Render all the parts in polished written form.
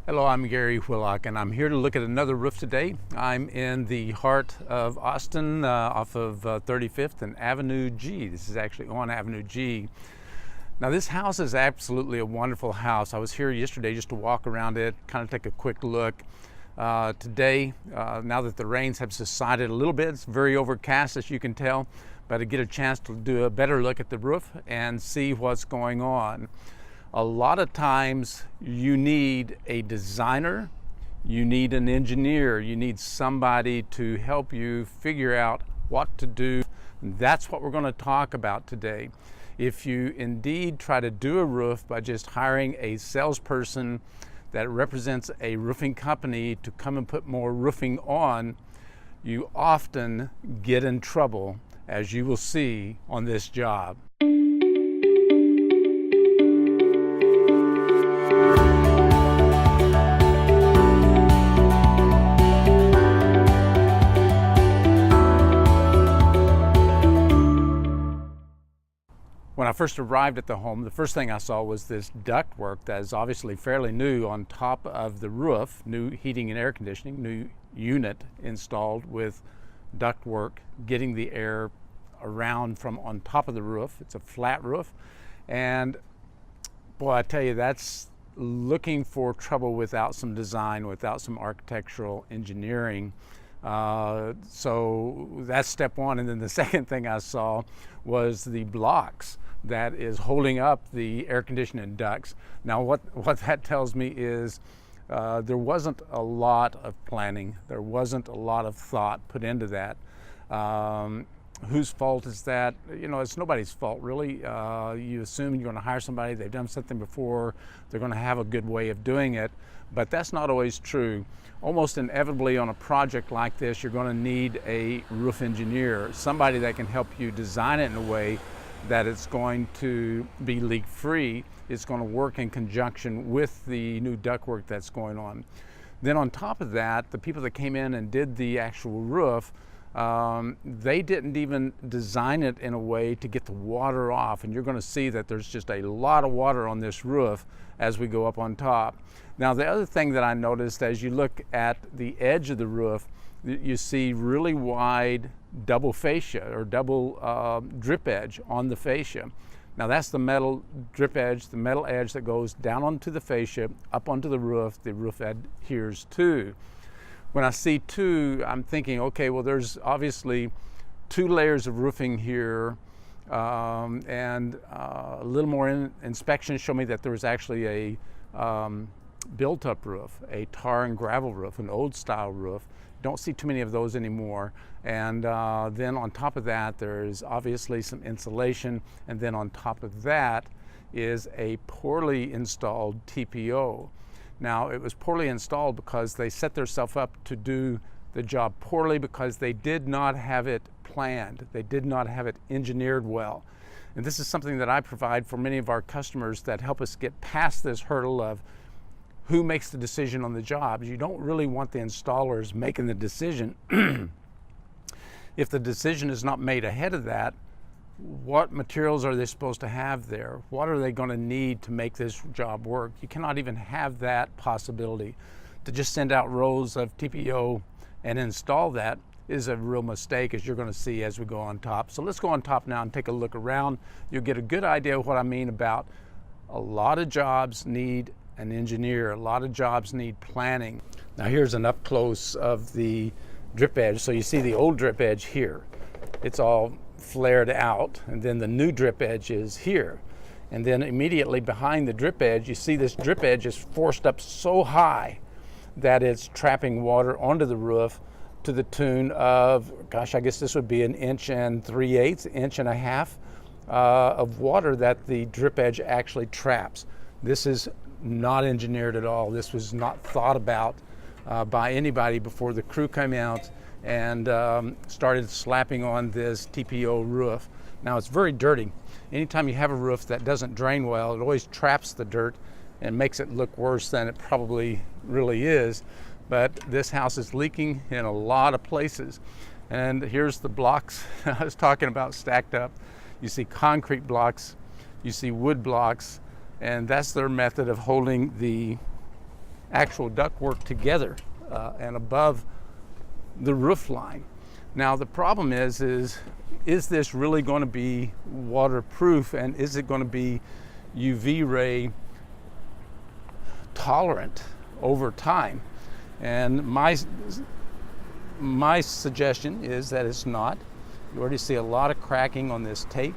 Hello, I'm Gary Whillock, and I'm here to look at another roof today. I'm in the heart of Austin off of 35th and Avenue G. This is actually on Avenue G. Now, this house is absolutely a wonderful house. I was here yesterday just to walk around it, kind of take a quick look. Today, now that the rains have subsided a little bit, it's very overcast as you can tell, but to get a chance to do a better look at the roof and see what's going on. A lot of times you need a designer, you need an engineer, you need somebody to help you figure out what to do. That's what we're going to talk about today. If you indeed try to do a roof by just hiring a salesperson that represents a roofing company to come and put more roofing on, you often get in trouble, as you will see on this job. When I first arrived at the home, the first thing I saw was this ductwork that is obviously fairly new on top of the roof, new heating and air conditioning, new unit installed with ductwork, getting the air around from on top of the roof. It's a flat roof, and boy, I tell you, that's looking for trouble without some design, without some architectural engineering. So that's step one. And then the second thing I saw was the blocks that is holding up the air conditioning ducts. Now what that tells me is there wasn't a lot of planning. There wasn't a lot of thought put into that. Whose fault is that? You know, it's nobody's fault really. You assume you're going to hire somebody, they've done something before, they're going to have a good way of doing it, but that's not always true. Almost inevitably on a project like this, you're going to need a roof engineer, somebody that can help you design it in a way that it's going to be leak-free, it's going to work in conjunction with the new ductwork that's going on. Then on top of that, the people that came in and did the actual roof, they didn't even design it in a way to get the water off, and you're going to see that there's just a lot of water on this roof as we go up on top. Now, the other thing that I noticed as you look at the edge of the roof, you see really wide double fascia or double drip edge on the fascia. Now, that's the metal drip edge, the metal edge that goes down onto the fascia, up onto the roof adheres to. When I see two, I'm thinking, okay, well, there's obviously two layers of roofing here, and a little more inspection showed me that there was actually a built-up roof, a tar and gravel roof, an old-style roof. Don't see too many of those anymore. And then on top of that, there's obviously some insulation, and then on top of that is a poorly installed TPO. Now, it was poorly installed because they set themselves up to do the job poorly because they did not have it planned. They did not have it engineered well. And this is something that I provide for many of our customers that help us get past this hurdle of who makes the decision on the job. You don't really want the installers making the decision. If the decision is not made ahead of that, what materials are they supposed to have there? What are they going to need to make this job work? You cannot even have that possibility. To just send out rows of TPO and install that is a real mistake, as you're going to see as we go on top. So let's go on top now and take a look around. You'll get a good idea of what I mean about a lot of jobs need an engineer, a lot of jobs need planning. Now here's an up close of the drip edge. So you see the old drip edge here. It's all flared out, and then the new drip edge is here. And then immediately behind the drip edge, you see this drip edge is forced up so high that it's trapping water onto the roof to the tune of, gosh, I guess this would be 1 3/8 inches, 1.5 inches of water that the drip edge actually traps. This is not engineered at all. This was not thought about by anybody before the crew came out and started slapping on this TPO roof. Now, it's very dirty. Anytime you have a roof that doesn't drain well, it always traps the dirt and makes it look worse than it probably really is. But this house is leaking in a lot of places. And here's the blocks I was talking about stacked up. You see concrete blocks, you see wood blocks, and that's their method of holding the actual ductwork together and above the roof line. Now the problem is this really going to be waterproof, and is it going to be UV ray tolerant over time? And my suggestion is that it's not. You already see a lot of cracking on this tape.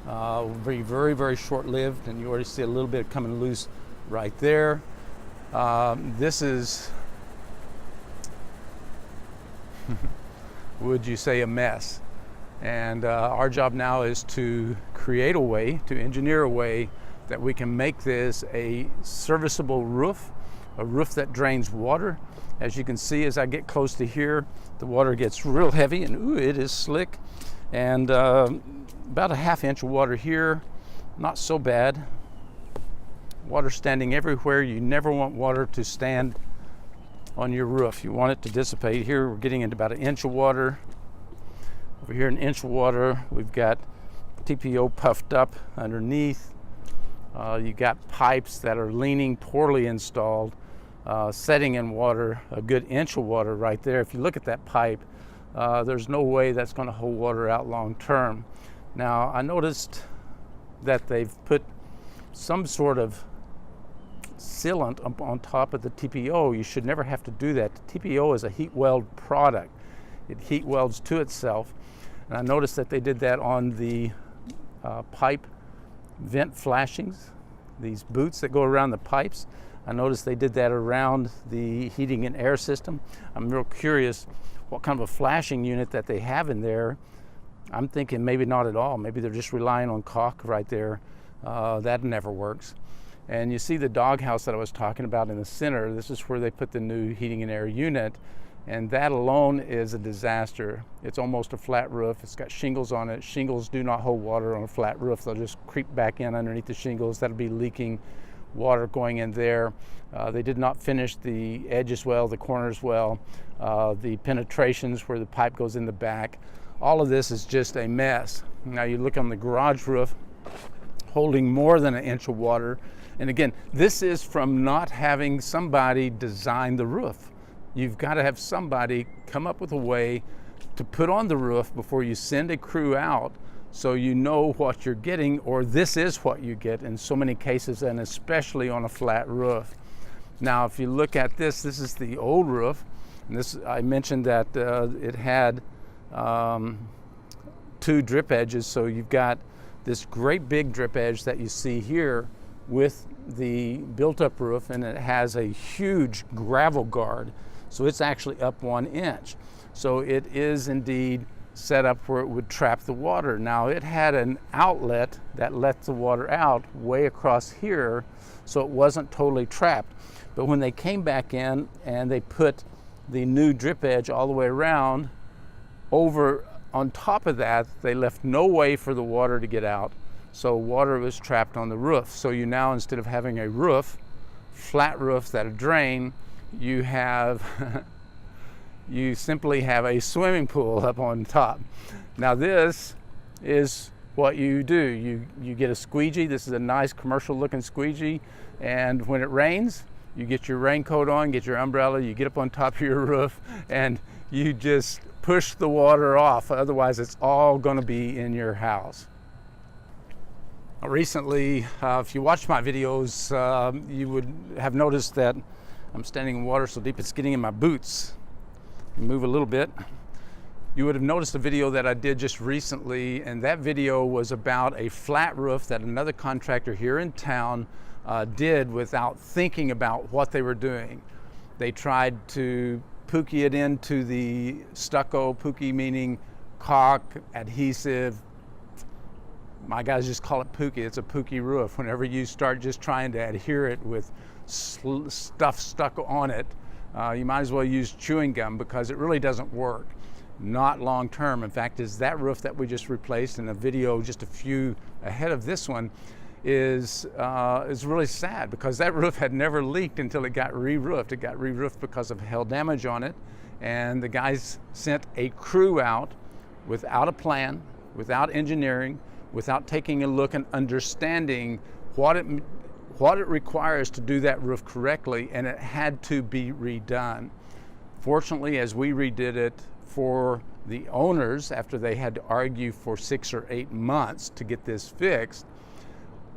Very, very short-lived, and you already see a little bit coming loose right there. This is, would you say, a mess? And our job now is to create a way, to engineer a way that we can make this a serviceable roof, a roof that drains water. As you can see, as I get close to here, the water gets real heavy, and ooh, it is slick. And about a ½ inch of water here, not so bad. Water standing everywhere. You never want water to stand on your roof. You want it to dissipate. Here we're getting into about 1 inch of water. Over here 1 inch of water. We've got TPO puffed up underneath. You got pipes that are leaning, poorly installed, setting in water, a good 1 inch of water right there. If you look at that pipe, there's no way that's going to hold water out long term. Now I noticed that they've put some sort of sealant up on top of the TPO. You should never have to do that. The TPO is a heat weld product. It heat welds to itself. And I noticed that they did that on the pipe vent flashings, these boots that go around the pipes. I noticed they did that around the heating and air system. I'm real curious what kind of a flashing unit that they have in there. I'm thinking maybe not at all. Maybe they're just relying on caulk right there. That never works. And you see the doghouse that I was talking about in the center. This is where they put the new heating and air unit. And that alone is a disaster. It's almost a flat roof. It's got shingles on it. Shingles do not hold water on a flat roof. They'll just creep back in underneath the shingles. That'll be leaking water going in there. They did not finish the edges well, the corners well, the penetrations where the pipe goes in the back. All of this is just a mess. Now you look on the garage roof, holding more than 1 inch of water. And again, this is from not having somebody design the roof. You've got to have somebody come up with a way to put on the roof before you send a crew out, so you know what you're getting, or this is what you get in so many cases, and especially on a flat roof. Now if you look at this is the old roof, and this, I mentioned that it had 2 drip edges, so you've got this great big drip edge that you see here with the built-up roof, and it has a huge gravel guard, so it's actually up 1 inch. So it is indeed set up where it would trap the water. Now it had an outlet that let the water out way across here, so it wasn't totally trapped. But when they came back in and they put the new drip edge all the way around, over on top of that, they left no way for the water to get out. So water was trapped on the roof. So you now, instead of having a roof, flat roofs that drain, you have you simply have a swimming pool up on top. Now this is what you do. You get a squeegee. This is a nice commercial looking squeegee, and when it rains, you get your raincoat on, get your umbrella, you get up on top of your roof, and you just push the water off. Otherwise it's all going to be in your house. Recently, if you watched my videos, you would have noticed that I'm standing in water so deep it's getting in my boots. Move a little bit. You would have noticed a video that I did just recently, and that video was about a flat roof that another contractor here in town did without thinking about what they were doing. They tried to pookie it into the stucco, pookie meaning caulk, adhesive. My guys just call it pookie. It's a pookie roof. Whenever you start just trying to adhere it with stuff stuck on it, you might as well use chewing gum, because it really doesn't work. Not long term. In fact, is that roof that we just replaced in a video just a few ahead of this one is really sad, because that roof had never leaked until it got re-roofed. It got re-roofed because of hail damage on it, and the guys sent a crew out without a plan, without engineering, without taking a look and understanding what what it requires to do that roof correctly, and it had to be redone. Fortunately, as we redid it for the owners, after they had to argue for 6 or 8 months to get this fixed,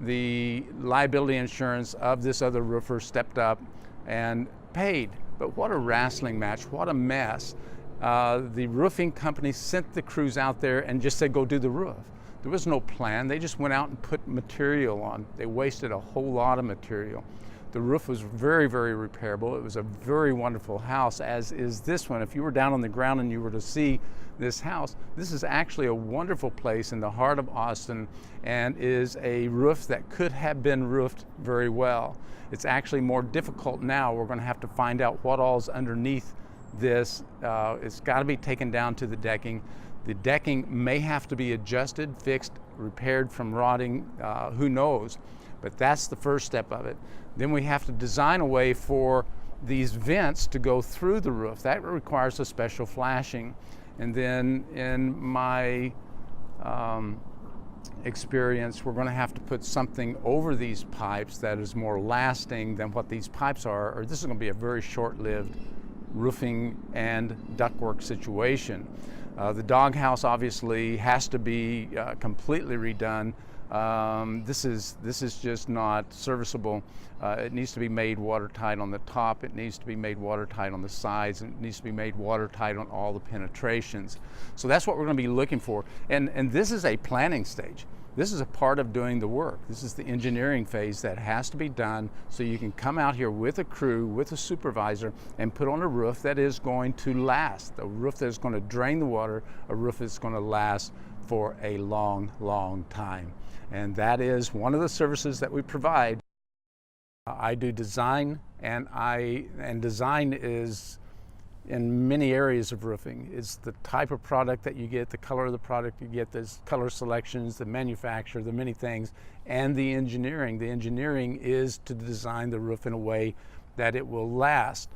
the liability insurance of this other roofer stepped up and paid. But what a wrestling match, what a mess. The roofing company sent the crews out there and just said, go do the roof. There was no plan. They just went out and put material on. They wasted a whole lot of material. The roof was very, very repairable. It was a very wonderful house, as is this one. If you were down on the ground and you were to see this house, this is actually a wonderful place in the heart of Austin, and is a roof that could have been roofed very well. It's actually more difficult now. We're going to have to find out what all's underneath this. It's got to be taken down to the decking. The decking may have to be adjusted, fixed, repaired from rotting, who knows. But that's the first step of it. Then we have to design a way for these vents to go through the roof. That requires a special flashing. And then in my experience, we're going to have to put something over these pipes that is more lasting than what these pipes are, or this is going to be a very short-lived roofing and ductwork situation. The doghouse obviously has to be completely redone. This is just not serviceable. It needs to be made watertight on the top. It needs to be made watertight on the sides. And it needs to be made watertight on all the penetrations. So that's what we're going to be looking for. And this is a planning stage. This is a part of doing the work. This is the engineering phase that has to be done so you can come out here with a crew, with a supervisor, and put on a roof that is going to last, a roof that is going to drain the water, a roof that's going to last for a long, long time. And that is one of the services that we provide. I do design, and design is in many areas of roofing. It's the type of product that you get, the color of the product you get, the color selections, the manufacturer, the many things, and the engineering. The engineering is to design the roof in a way that it will last.